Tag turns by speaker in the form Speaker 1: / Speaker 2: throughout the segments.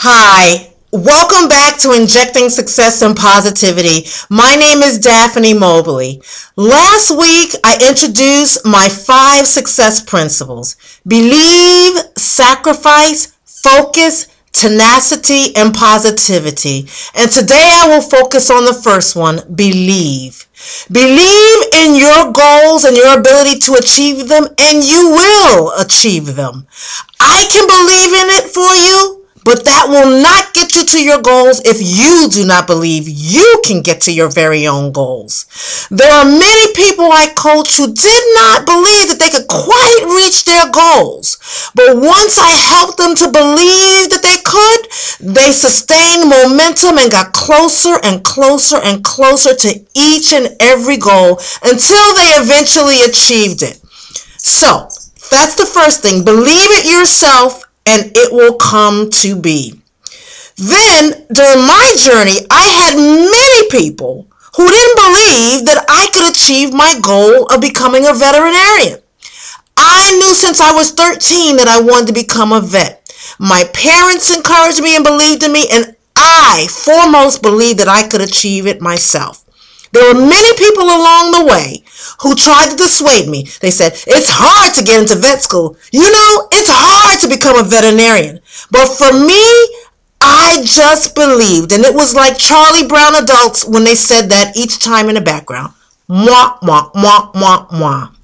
Speaker 1: Hi, welcome back to Injecting Success and Positivity. My name is Daphne Mobley. Last week, I introduced my 5 success principles: believe, sacrifice, focus, tenacity, and positivity. And today I will focus on the first one, believe. Believe in your goals and your ability to achieve them, and you will achieve them. I can believe in it for you, but that will not get you to your goals if you do not believe you can get to your very own goals. There are many people I coach who did not believe that they could quite reach their goals. But once I helped them to believe that they could, they sustained momentum and got closer and closer and closer to each and every goal until they eventually achieved it. So, that's the first thing. Believe it yourself, and it will come to be. Then, during my journey, I had many people who didn't believe that I could achieve my goal of becoming a veterinarian. I knew since I was 13 that I wanted to become a vet. My parents encouraged me and believed in me, and I foremost believed that I could achieve it myself. There were many people along the way who tried to dissuade me. They said, it's hard to get into vet school. You know, it's hard to become a veterinarian. But for me, I just believed. And it was like Charlie Brown adults when they said that each time in the background. Mwah, mwah, mwah, mwah, mwah.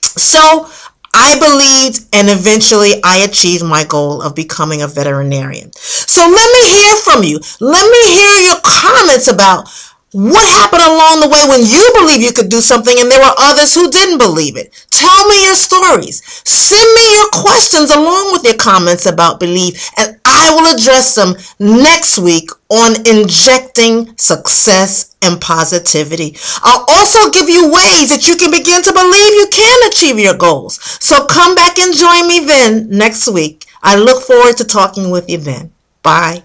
Speaker 1: So I believed, and eventually I achieved my goal of becoming a veterinarian. So let me hear from you. Let me hear your comments about what happened along the way when you believe you could do something and there were others who didn't believe it. Tell me your stories. Send me your questions along with your comments about belief, and I will address them next week on Injecting Success and Positivity. I'll also give you ways that you can begin to believe you can achieve your goals. So come back and join me then next week. I look forward to talking with you then. Bye.